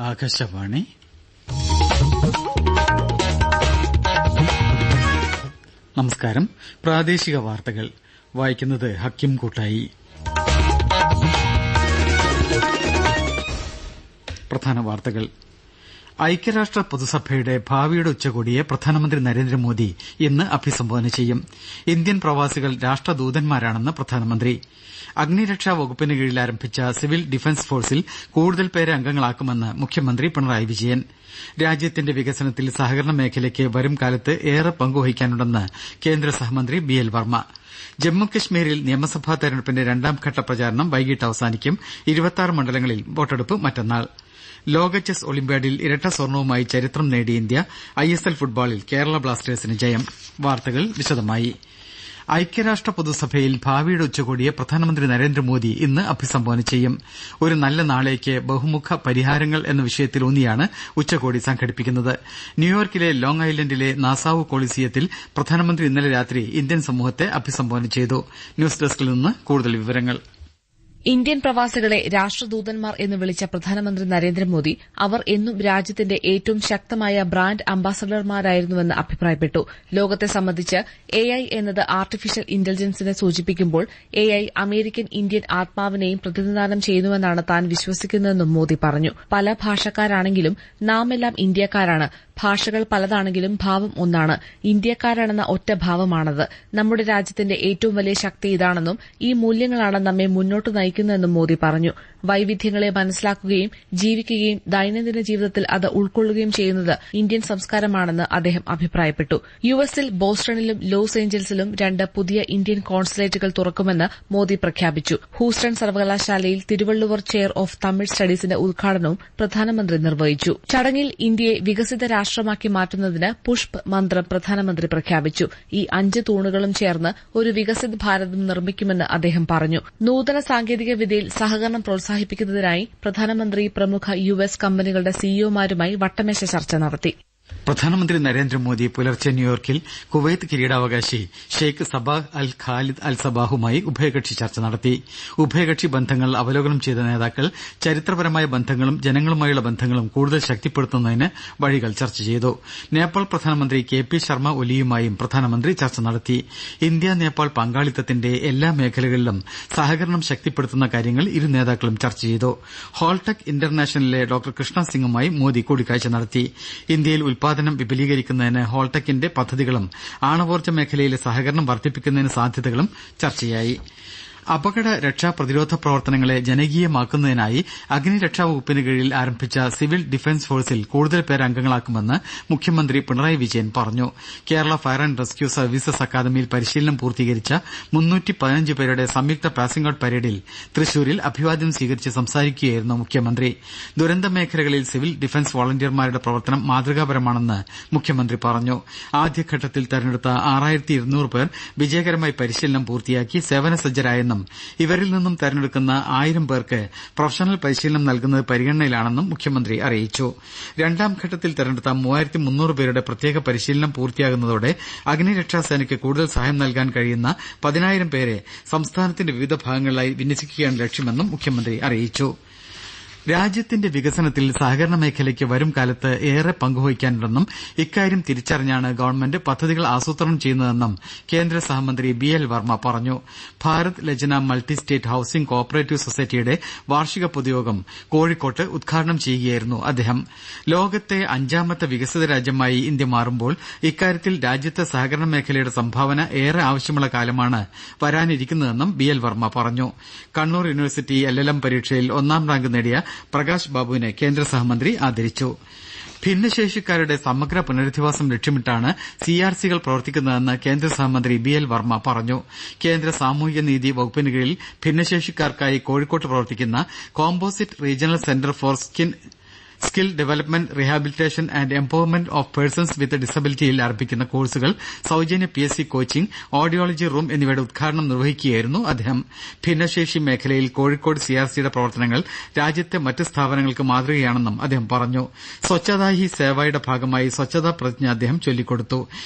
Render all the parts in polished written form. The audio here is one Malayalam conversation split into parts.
ആകാശവാണി. നമസ്കാരം. പ്രാദേശിക വാർത്തകൾ വായിക്കുന്നത് ഹക്കിം കൂട്ടായി. പ്രധാന വാർത്തകൾ. ഐക്യരാഷ്ട്ര പൊതുസഭയുടെ ഭാവിയുടെ ഉച്ചകോടിയെ പ്രധാനമന്ത്രി നരേന്ദ്രമോദി ഇന്ന് അഭിസംബോധന ചെയ്യും. ഇന്ത്യൻ പ്രവാസികൾ രാഷ്ട്രദൂതന്മാരാണെന്ന് പ്രധാനമന്ത്രി. അഗ്നിരക്ഷാ വകുപ്പിന് കീഴിൽ ആരംഭിച്ച സിവിൽ ഡിഫൻസ് ഫോഴ്സിൽ കൂടുതൽ പേരെ അംഗങ്ങളാക്കുമെന്ന് മുഖ്യമന്ത്രി പിണറായി വിജയൻ. രാജ്യത്തിന്റെ വികസനത്തിൽ സഹകരണ മേഖലയ്ക്ക് വരും കാലത്ത് ഏറെ പങ്കുവഹിക്കാനുണ്ടെന്ന് കേന്ദ്ര സഹമന്ത്രി ബി എൽ വർമ്മ. ജമ്മുകശ്മീരിൽ നിയമസഭാ തെരഞ്ഞെടുപ്പിന്റെ രണ്ടാംഘട്ട പ്രചാരണം വൈകിട്ട് അവസാനിക്കും. 26 മണ്ഡലങ്ങളിൽ വോട്ടെടുപ്പ് മറ്റന്നാൾ. ലോക ചെസ് ഒളിമ്പ്യാഡിൽ ഇരട്ട സ്വർണവുമായി ചരിത്രം നേടിയ ഇന്ത്യ. ISL ഫുട്ബോളിൽ കേരള ബ്ലാസ്റ്റേഴ്സിന് ജയം. വാർത്തകൾ വിശദമായി. ഐക്യരാഷ്ട്ര പൊതുസഭയിൽ ഭാവിയുടെ ഉച്ചകോടിയെ പ്രധാനമന്ത്രി നരേന്ദ്രമോദി ഇന്ന് അഭിസംബോധന ചെയ്യും. ഒരു നല്ല നാളേക്ക് ബഹുമുഖ പരിഹാരങ്ങൾ എന്ന വിഷയത്തിലൂന്നിയാണ് ഉച്ചകോടി സംഘടിപ്പിക്കുന്നത്. ന്യൂയോർക്കിലെ ലോങ് ഐലൻഡിലെ നാസാവു കൊളീസിയത്തിൽ പ്രധാനമന്ത്രി ഇന്നലെ രാത്രി ഇന്ത്യൻ സമൂഹത്തെ അഭിസംബോധന ചെയ്തു. ന്യൂസ് ഡെസ്കിൽ നിന്ന് കൂടുതൽ വിവരങ്ങൾ. ഇന്ത്യൻ പ്രവാസികളെ രാഷ്ട്രദൂതന്മാർ എന്ന് വിളിച്ച പ്രധാനമന്ത്രി നരേന്ദ്രമോദി അവർ എന്നും രാജ്യത്തിന്റെ ഏറ്റവും ശക്തമായ ബ്രാൻഡ് അംബാസഡർമാരായിരുന്നുവെന്ന് അഭിപ്രായപ്പെട്ടു. ലോകത്തെ സംബന്ധിച്ച് AI എന്നത് ആർട്ടിഫിഷ്യൽ ഇന്റലിജൻസിനെ സൂചിപ്പിക്കുമ്പോൾ AI അമേരിക്കൻ ഇന്ത്യൻ ആത്മാവിനെയും പ്രതിനിധാനം ചെയ്യുന്നുവെന്നാണ് താൻ വിശ്വസിക്കുന്നതെന്നും മോദി പറഞ്ഞു. പല ഭാഷക്കാരാണെങ്കിലും നാമെല്ലാം ഇന്ത്യക്കാരാണ്. ഭാഷകൾ പലതാണെങ്കിലും ഭാവം ഒന്നാണ്. ഇന്ത്യക്കാരാണെന്ന ഒറ്റ ഭാവമാണത്. നമ്മുടെ രാജ്യത്തിന്റെ ഏറ്റവും വലിയ ശക്തി ഇതാണെന്നും ഈ മൂല്യങ്ങളാണ് നമ്മെ മുന്നോട്ട് നയിക്കുന്നതെന്നും മോദി പറഞ്ഞു. വൈവിധ്യങ്ങളെ മനസ്സിലാക്കുകയും ജീവിക്കുകയും ദൈനംദിന ജീവിതത്തിൽ അത് ഉൾക്കൊള്ളുകയും ചെയ്യുന്നത് ഇന്ത്യൻ സംസ്കാരമാണെന്ന് അദ്ദേഹം അഭിപ്രായപ്പെട്ടു. യുഎസിൽ ബോസ്റ്റണിലും ലോസ് ഏഞ്ചൽസിലും 2 പുതിയ ഇന്ത്യൻ കോൺസുലേറ്റുകൾ തുറക്കുമെന്ന് മോദി പ്രഖ്യാപിച്ചു. ഹൂസ്റ്റൺ സർവകലാശാലയിൽ തിരുവള്ളുവർ ചെയർ ഓഫ് തമിഴ് സ്റ്റഡീസിന്റെ ഉദ്ഘാടനവും പ്രധാനമന്ത്രി നിർവഹിച്ചു. ചടങ്ങിൽ ഇന്ത്യയെ വികസിത രാഷ്ട്രമാക്കി മാറ്റുന്നതിന് പുഷ്പ് മന്ത്രം പ്രധാനമന്ത്രി പ്രഖ്യാപിച്ചു. ഈ 5 തൂണുകളും ചേർന്ന് ഒരു വികസിത് ഭാരതം നിർമ്മിക്കുമെന്ന് അദ്ദേഹം പറഞ്ഞു. നൂതന സാങ്കേതിക വിദ്യയിൽ സഹകരണം പ്രോത്സാഹിപ്പിക്കുന്നതിനായി പ്രധാനമന്ത്രി പ്രമുഖ US കമ്പനികളുടെ CEOമാരുമായി വട്ടമേശ ചർച്ച നടത്തി. പ്രധാനമന്ത്രി നരേന്ദ്രമോദി പുലർച്ചെ ന്യൂയോർക്കിൽ കുവൈത്ത് കിരീടാവകാശി ഷെയ്ഖ് സബാഹ് അൽ ഖാലിദ് അൽ സബാഹുമായി ഉഭയകക്ഷി ചർച്ച നടത്തി. ഉഭയകക്ഷി ബന്ധങ്ങൾ അവലോകനം ചെയ്ത നേതാക്കൾ ചരിത്രപരമായ ബന്ധങ്ങളും ജനങ്ങളുമായുള്ള ബന്ധങ്ങളും കൂടുതൽ ശക്തിപ്പെടുത്തുന്നതിന് വഴികൾ ചർച്ച ചെയ്തു. നേപ്പാൾ പ്രധാനമന്ത്രി KP ശർമ്മ ഒലിയുമായും പ്രധാനമന്ത്രി ചർച്ച നടത്തി. ഇന്ത്യ നേപ്പാൾ പങ്കാളിത്തത്തിന്റെ എല്ലാ മേഖലകളിലും സഹകരണം ശക്തിപ്പെടുത്തുന്ന കാര്യങ്ങൾ ഇരു നേതാക്കളും ചർച്ച ചെയ്തു. ഹോൾടെക് ഇന്റർനാഷണലിലെ ഡോക്ടർ കൃഷ്ണ സിംഗുമായി മോദി കൂടിക്കാഴ്ച നടത്തി. ഇന്ത്യയിൽ ഉൽപാദനം വിപുലീകരിക്കുന്നതിന് ഹോൾടെക്കിന്റെ പദ്ധതികളും ആണവോർജ്ജ മേഖലയിലെ സഹകരണം വർദ്ധിപ്പിക്കുന്നതിന് സാധ്യതകളും ചർച്ചയായി. അപകട രക്ഷാ പ്രതിരോധ പ്രവർത്തനങ്ങളെ ജനകീയമാക്കുന്നതിനായി അഗ്നിരക്ഷാ വകുപ്പിന് കീഴിൽ ആരംഭിച്ച സിവിൽ ഡിഫൻസ് ഫോഴ്സിൽ കൂടുതൽ പേരെ അംഗങ്ങളാക്കുമെന്ന് മുഖ്യമന്ത്രി പിണറായി വിജയൻ പറഞ്ഞു. Kerala fire and rescue services അക്കാദമിയിൽ പരിശീലനം പൂർത്തീകരിച്ച 315 പേരുടെ സംയുക്ത പാസിംഗ് ഔട്ട് പരേഡിൽ തൃശൂരിൽ അഭിവാദ്യം സ്വീകരിച്ച് സംസാരിക്കുകയായിരുന്നു മുഖ്യമന്ത്രി. ദുരന്ത മേഖലകളിൽ സിവിൽ ഡിഫൻസ് വോളണ്ടിയർമാരുടെ പ്രവർത്തനം മാതൃകാപരമാണെന്ന് മുഖ്യമന്ത്രി പറഞ്ഞു. ആദ്യഘട്ടത്തിൽ തെരഞ്ഞെടുത്ത 6200 പേർ വിജയകരമായി പരിശീലനം പൂർത്തിയാക്കി സേവനസജ്ജരായെന്നും ഇവരിൽ നിന്നും തെരഞ്ഞെടുക്കുന്ന 1000 പേർക്ക് പ്രൊഫഷണൽ പരിശീലനം നൽകുന്നത് പരിഗണനയിലാണെന്നും മുഖ്യമന്ത്രി അറിയിച്ചു. രണ്ടാം ഘട്ടത്തിൽ തെരഞ്ഞെടുത്ത 3300 പേരുടെ പ്രത്യേക പരിശീലനം പൂർത്തിയാകുന്നതോടെ അഗ്നിരക്ഷാസേനയ്ക്ക് കൂടുതൽ സഹായം നൽകാൻ കഴിയുന്ന 10000 പേരെ സംസ്ഥാനത്തിന്റെ വിവിധ ഭാഗങ്ങളിലായി വിന്യസിക്കുകയാണ് ലക്ഷ്യമെന്നും മുഖ്യമന്ത്രി അറിയിച്ചു. രാജ്യത്തിന്റെ വികസനത്തിൽ സഹകരണ മേഖലയ്ക്ക് വരും കാലത്ത് ഏറെ പങ്കുവഹിക്കാനുണ്ടെന്നും ഇക്കാര്യം തിരിച്ചറിഞ്ഞാണ് ഗവൺമെന്റ് പദ്ധതികൾ ആസൂത്രണം ചെയ്യുന്നതെന്നും കേന്ദ്ര സഹമന്ത്രി ബി എൽ വർമ്മ പറഞ്ഞു. Bharat Lajna multi state housing cooperative സൊസൈറ്റിയുടെ വാർഷിക പൊതുയോഗം കോഴിക്കോട്ട് ഉദ്ഘാടനം ചെയ്യുകയായിരുന്നു അദ്ദേഹം. ലോകത്തെ 5ാമത്തെ വികസിത രാജ്യമായി ഇന്ത്യ മാറുമ്പോൾ ഇക്കാര്യത്തിൽ രാജ്യത്തെ സഹകരണ മേഖലയുടെ സംഭാവന ഏറെ ആവശ്യമുള്ള കാലമാണ് വരാനിരിക്കുന്നതെന്നും ബി എൽ വർമ്മ പറഞ്ഞു. കണ്ണൂർ യൂണിവേഴ്സിറ്റി LLM പരീക്ഷയിൽ 1ാം റാങ്ക് നേടിയ പ്രകാശ് ബാബുവിനെ കേന്ദ്ര സഹമന്ത്രി ആദരിച്ചു. ഭിന്നശേഷിക്കാരുടെ സമഗ്ര പുനരധിവാസം ലക്ഷ്യമിട്ടാണ് CRCകൾ പ്രവർത്തിക്കുന്നതെന്ന് കേന്ദ്ര സഹമന്ത്രി ബി എൽ വർമ്മ പറഞ്ഞു. കേന്ദ്ര സാമൂഹിക നീതി വകുപ്പിന് കീഴിൽ ഭിന്നശേഷിക്കാർക്കായി കോഴിക്കോട്ട് പ്രവർത്തിക്കുന്ന composite regional centre for skill development rehabilitation and empowerment of persons with ഡിസബിലിറ്റിയിൽ ആരംഭിക്കുന്ന കോഴ്സുകൾ സൌജന്യ PSC കോച്ചിംഗ് ഓഡിയോളജി റൂം എന്നിവയുടെ ഉദ്ഘാടനം നിർവഹിക്കുകയായിരുന്നു അദ്ദേഹം. ഭിന്നശേഷി മേഖലയിൽ കോഴിക്കോട് CRCയുടെ പ്രവർത്തനങ്ങൾ രാജ്യത്തെ മറ്റ് സ്ഥാപനങ്ങൾക്ക് മാതൃകയാണെന്നും അദ്ദേഹം പറഞ്ഞു. സ്വച്ഛതാ ഹി സേവയുടെ ഭാഗമായി സ്വച്ഛതാ പ്രതിജ്ഞ അദ്ദേഹം ചൊല്ലിക്കൊടുത്തു.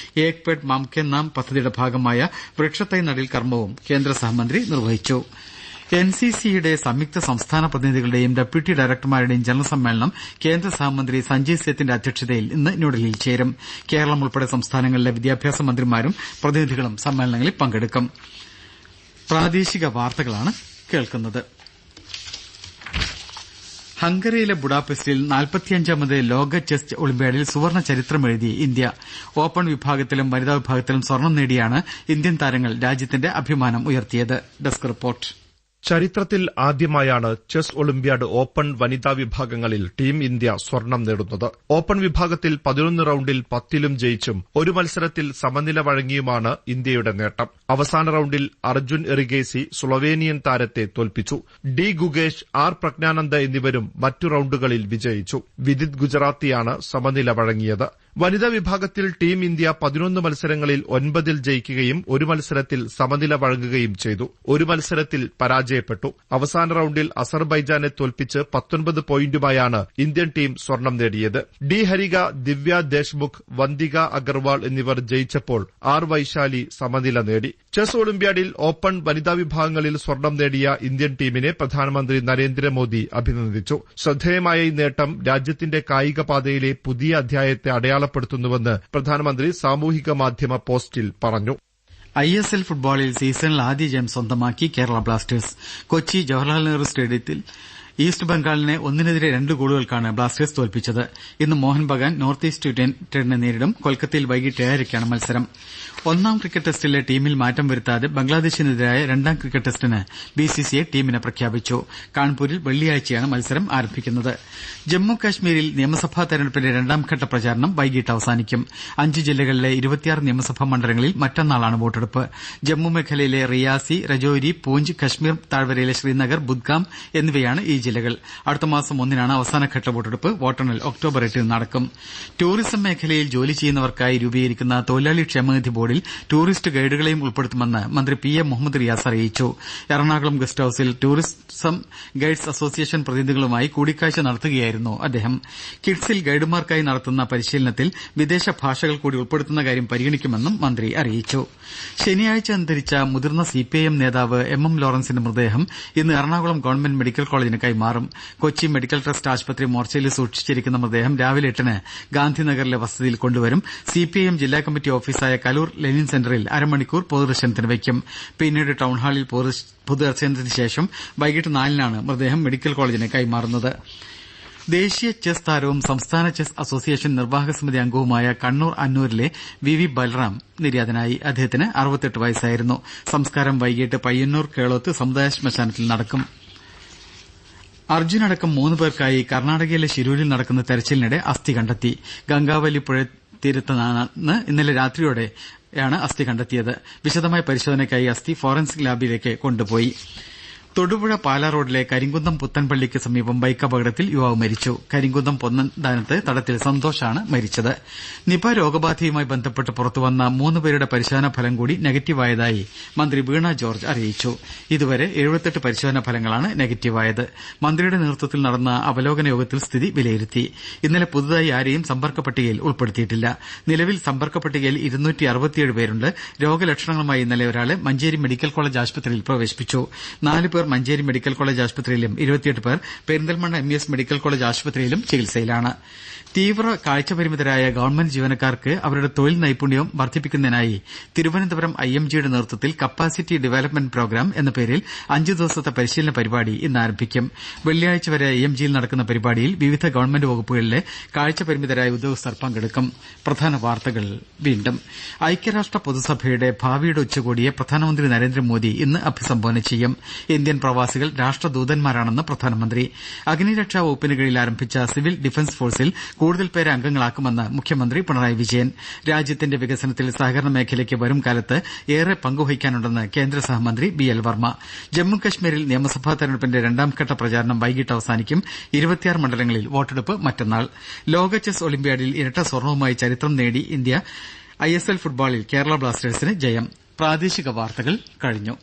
ഏക് പേഡ് മാം കെ നാം പദ്ധതിയുടെ ഭാഗമായ വൃക്ഷത്തൈ നടീൽ കർമ്മവും കേന്ദ്ര സഹമന്ത്രി നിർവഹിച്ചു. എൻസിസിയുടെ സംയുക്ത സംസ്ഥാന പ്രതിനിധികളുടെയും ഡെപ്യൂട്ടി ഡയറക്ടർമാരുടെയും ജനറൽ സമ്മേളനം കേന്ദ്ര സഹമന്ത്രി സഞ്ജയ് സേത്തിന്റെ അധ്യക്ഷതയിൽ ഇന്ന് ന്യൂഡൽഹിയിൽ ചേരും. കേരളം ഉൾപ്പെടെ സംസ്ഥാനങ്ങളിലെ വിദ്യാഭ്യാസ മന്ത്രിമാരും പ്രതിനിധികളും സമ്മേളനങ്ങളിൽ പങ്കെടുക്കും. ഹംഗറിയിലെ ബുഡാപെസ്റ്റിൽ 45ാമത് ലോക ചെസ് ഒളിമ്പ്യാഡിൽ സുവർണ ചരിത്രമെഴുതി ഇന്ത്യ. ഓപ്പൺ വിഭാഗത്തിലും വനിതാ വിഭാഗത്തിലും സ്വർണം നേടിയാണ് ഇന്ത്യൻ താരങ്ങൾ രാജ്യത്തിന്റെ അഭിമാനം ഉയർത്തിയത്. Desk report. ചരിത്രത്തിൽ ആദ്യമായാണ് ചെസ് ഒളിമ്പ്യാഡ് ഓപ്പൺ വനിതാ വിഭാഗങ്ങളിൽ ടീം ഇന്ത്യ സ്വർണം നേടുന്നത്. ഓപ്പൺ വിഭാഗത്തിൽ 11 റൌണ്ടിൽ 10ലും ജയിച്ചും ഒരു മത്സരത്തിൽ സമനില വഴങ്ങിയുമാണ് ഇന്ത്യയുടെ നേട്ടം. അവസാന റൌണ്ടിൽ അർജുൻ എറിഗേസി സ്ലൊവേനിയൻ താരത്തെ തോൽപ്പിച്ചു. ഡി ഗുഗേഷ്, ആർ പ്രജ്ഞാനന്ദ എന്നിവരും മറ്റു റൌണ്ടുകളിൽ വിജയിച്ചു. വിദിത് ഗുജറാത്തിയാണ് സമനില വഴങ്ങിയത്. വനിതാ വിഭാഗത്തിൽ ടീം ഇന്ത്യ 11 മത്സരങ്ങളിൽ 9ൽ ജയിക്കുകയും ഒരു മത്സരത്തിൽ സമനില വഴങ്ങുകയും ചെയ്തു. ഒരു മത്സരത്തിൽ പരാജയപ്പെട്ടു. അവസാന റൌണ്ടിൽ അസർബൈജാനെ തോൽപ്പിച്ച് 19 പോയിന്റുമായാണ് ഇന്ത്യൻ ടീം സ്വർണം നേടിയത്. ഡി ഹരിക, ദിവ്യ ദേശ്മുഖ്, വന്തിക അഗർവാൾ എന്നിവർ ജയിച്ചപ്പോൾ ആർ വൈശാലി സമനില നേടി. ചെസ് ഒളിമ്പ്യാഡിൽ ഓപ്പൺ വനിതാ വിഭാഗങ്ങളിൽ സ്വർണം നേടിയ ഇന്ത്യൻ ടീമിനെ പ്രധാനമന്ത്രി നരേന്ദ്രമോദി അഭിനന്ദിച്ചു. ശ്രദ്ധേയമായ ഈ നേട്ടം രാജ്യത്തിന്റെ കായിക പാതയിലെ പുതിയ അധ്യായത്തെ അടയാളപ്പെടുത്തുന്നുവെന്ന് പ്രധാനമന്ത്രി സാമൂഹിക മാധ്യമ പോസ്റ്റിൽ പറഞ്ഞു. ISL ഫുട്ബോളിൽ സീസണിൽ ആദ്യ ജയം സ്വന്തമാക്കി കേരള ബ്ലാസ്റ്റേഴ്സ്. കൊച്ചി ജവഹർലാൽ നെഹ്റു സ്റ്റേഡിയത്തിൽ ഈസ്റ്റ് ബംഗാളിനെ 1-2 ഗോളുകൾക്കാണ് ബ്ലാസ്റ്റേഴ്സ് തോൽപ്പിച്ചത്. ഇന്ന് മോഹൻ ബഗാൻ നോർത്ത് ഈസ്റ്റ് യുണൈറ്റഡിനെ നേരിടും. കൊൽക്കത്തയിൽ വൈകിട്ട് 7:30ക്കാണ് മത്സരം. ഒന്നാം ക്രിക്കറ്റ് ടെസ്റ്റിലെ ടീമിൽ മാറ്റം വരുത്താതെ ബംഗ്ലാദേശിനെതിരായ രണ്ടാം ക്രിക്കറ്റ് ടെസ്റ്റിന് BCCI ടീമിനെ പ്രഖ്യാപിച്ചു. കാൺപൂരിൽ വെള്ളിയാഴ്ചയാണ് മത്സരം ആരംഭിക്കുന്നത്. ജമ്മു കശ്മീരിൽ നിയമസഭാ തെരഞ്ഞെടുപ്പിന്റെ രണ്ടാംഘട്ട പ്രചാരണം വൈകിട്ട് അവസാനിക്കും. 5 ജില്ലകളിലെ 26 നിയമസഭാ മണ്ഡലങ്ങളിൽ മറ്റന്നാളാണ് വോട്ടെടുപ്പ്. ജമ്മു മേഖലയിലെ റിയാസി, രജൌരി, പൂഞ്ച്, കശ്മീർ താഴ്വരയിലെ ശ്രീനഗർ, ബുദ്ഗാം എന്നിവയാണ് ഈ ജില്ലകൾ. അടുത്ത മാസം 1-നാണ് അവസാനഘട്ട വോട്ടെടുപ്പ്. വോട്ടെണ്ണൽ ഒക്ടോബർ 8-ന് നടക്കും. ടൂറിസം മേഖലയിൽ ജോലി ചെയ്യുന്നവർക്കായി രൂപീകരിക്കുന്ന തൊഴിലാളി ക്ഷേമനിധി ബോർഡിൽ ടൂറിസ്റ്റ് ഗൈഡുകളെയും ഉൾപ്പെടുത്തുമെന്ന് മന്ത്രി PM മുഹമ്മദ് റിയാസ് അറിയിച്ചു. എറണാകുളം ഗസ്റ്റ് ഹൌസിൽ ടൂറിസം ഗൈഡ്സ് അസോസിയേഷൻ പ്രതിനിധികളുമായി കൂടിക്കാഴ്ച നടത്തുകയായിരുന്നു അദ്ദേഹം. കിഡ്സിൽ ഗൈഡുമാർക്കായി നടത്തുന്ന പരിശീലനത്തിൽ വിദേശ ഭാഷകൾ കൂടി ഉൾപ്പെടുത്തുന്ന കാര്യം പരിഗണിക്കുമെന്നും മന്ത്രി അറിയിച്ചു. ശനിയാഴ്ച അന്തരിച്ച മുതിർന്ന CPIM നേതാവ് MM ലോറൻസിന്റെ മൃതദേഹം ഇന്ന് എറണാകുളം ഗവൺമെന്റ് മെഡിക്കൽ കോളേജിന് കൈമാറും. കൊച്ചി മെഡിക്കൽ ട്രസ്റ്റ് ആശുപത്രി മോർച്ചയിൽ സൂക്ഷിച്ചിരിക്കുന്ന മൃതദേഹം രാവിലെ 8-ന് ഗാന്ധിനഗറിലെ വസതിയിൽ കൊണ്ടുവരും. CPIM ജില്ലാ കമ്മിറ്റി ഓഫീസായ കലൂർ ലെനിൻ സെന്ററിൽ അരമണിക്കൂർ പൊതുദർശനത്തിന് വയ്ക്കും. പിന്നീട് ടൌൺഹാളിൽ പൊതുദർശനത്തിന് ശേഷം വൈകിട്ട് 4-നാണ് മൃതദേഹം മെഡിക്കൽ കോളേജിന് കൈമാറുന്നത്. ദേശീയ ചെസ് താരവും സംസ്ഥാന ചെസ് അസോസിയേഷൻ നിർവാഹക സമിതി അംഗവുമായ കണ്ണൂർ അന്നൂരിലെ VV ബൽറാം നിര്യാതനായി. അദ്ദേഹത്തിന് 68 വയസ്സായിരുന്നു. സംസ്കാരം വൈകിട്ട് പയ്യന്നൂർ കേളോത്ത് സമുദായ ശ്മശാനത്തിൽ നടക്കും. അർജുനടക്കം 3 പേർക്കായി കർണാടകയിലെ ശിരൂരിൽ നടക്കുന്ന തെരച്ചിലിനിടെ അസ്ഥി കണ്ടെത്തി. ഗംഗാവലി പുഴ തീരത്താണ് ഇന്നലെ രാത്രിയോടെയാണ് അസ്ഥി കണ്ടെത്തിയത്. വിശദമായ പരിശോധനയ്ക്കായി അസ്ഥി ഫോറൻസിക് ലാബിലേക്ക് കൊണ്ടുപോയി. തൊടുപുഴ പാലാ റോഡിലെ കരിങ്കുന്നം പുത്തൻപള്ളിക്ക് സമീപം ബൈക്ക് അപകടത്തിൽ യുവാവ് മരിച്ചു. കരിങ്കുന്നം പൊന്നന്താനത്ത് തടത്തിൽ സന്തോഷാണ് മരിച്ചത്. നിപ രോഗബാധയുമായി ബന്ധപ്പെട്ട് പുറത്തുവന്ന 3 പേരുടെ പരിശോധനാ ഫലം കൂടി നെഗറ്റീവായതായി മന്ത്രി വീണ ജോർജ് അറിയിച്ചു. ഇതുവരെ 78 പരിശോധനാ ഫലങ്ങളാണ് നെഗറ്റീവായത്. മന്ത്രിയുടെ നേതൃത്വത്തിൽ നടന്ന അവലോകന യോഗത്തിൽ സ്ഥിതി വിലയിരുത്തി. ഇന്നലെ പുതുതായി ആരെയും സമ്പർക്ക പട്ടികയിൽ ഉൾപ്പെടുത്തിയിട്ടില്ല. നിലവിൽ സമ്പർക്ക പട്ടികയിൽ 267 പേരുണ്ട്. രോഗലക്ഷണങ്ങളുമായി ഇന്നലെ ഒരാളെ മഞ്ചേരി മെഡിക്കൽ കോളേജ് ആശുപത്രിയിൽ പ്രവേശിപ്പിച്ചു. 4 പേർ മഞ്ചേരി മെഡിക്കൽ കോളേജ് ആശുപത്രിയിലും 28 പേർ പെരിന്തൽമണ്ണ MES മെഡിക്കൽ കോളേജ് ആശുപത്രിയിലും ചികിത്സയിലാണ്. തീവ്ര കാഴ്ചപരിമിതരായ ഗവൺമെന്റ് ജീവനക്കാർക്ക് അവരുടെ തൊഴിൽ നൈപുണ്യം വർദ്ധിപ്പിക്കുന്നതിനായി തിരുവനന്തപുരം IMGയുടെ നേതൃത്വത്തിൽ കപ്പാസിറ്റി ഡെവലപ്മെന്റ് പ്രോഗ്രാം എന്ന പേരിൽ 5 ദിവസത്തെ പരിശീലന പരിപാടി ഇന്ന് ആരംഭിക്കും. വെള്ളിയാഴ്ച വരെ IMGയിൽ നടക്കുന്ന പരിപാടിയിൽ വിവിധ ഗവൺമെന്റ് വകുപ്പുകളിലെ കാഴ്ചപരിമിതരായ ഉദ്യോഗസ്ഥർ പങ്കെടുക്കും. പ്രധാന വാർത്തകൾ വീണ്ടും. ഐക്യരാഷ്ട്ര പൊതുസഭയുടെ ഭാവിയുടെ ഉച്ചകോടിയെ പ്രധാനമന്ത്രി നരേന്ദ്രമോദി ഇന്ന് അഭിസംബോധന ചെയ്യും. ഇന്ത്യൻ പ്രവാസികൾ രാഷ്ട്രദൂതന്മാരാണെന്ന് പ്രധാനമന്ത്രി. അഗ്നിരക്ഷാ വകുപ്പിന് കീഴിൽ ആരംഭിച്ച സിവിൽ ഡിഫൻസ് ഫോഴ്സിൽ കൂടുതൽ പേരെ അംഗങ്ങളാക്കുമെന്ന് മുഖ്യമന്ത്രി പിണറായി വിജയൻ. രാജ്യത്തിന്റെ വികസനത്തിൽ സഹകരണ മേഖലയ്ക്ക് വരും കാലത്ത് ഏറെ പങ്കുവഹിക്കാനുണ്ടെന്ന് കേന്ദ്ര സഹമന്ത്രി BL വർമ്മ. ജമ്മുകശ്മീരിൽ നിയമസഭാ തെരഞ്ഞെടുപ്പിന്റെ രണ്ടാംഘട്ട പ്രചാരണം വൈകിട്ട് അവസാനിക്കും. 26 മണ്ഡലങ്ങളിൽ വോട്ടെടുപ്പ് മറ്റന്നാൾ. ലോക ചെസ് ഒളിമ്പ്യാഡിൽ ഇരട്ട സ്വർണവുമായി ചരിത്രം നേടി ഇന്ത്യ. ISL ഫുട്ബോളിൽ കേരള ബ്ലാസ്റ്റേഴ്സിന് ജയം. പ്രാദേശിക വാർത്തകൾ കഴിഞ്ഞു.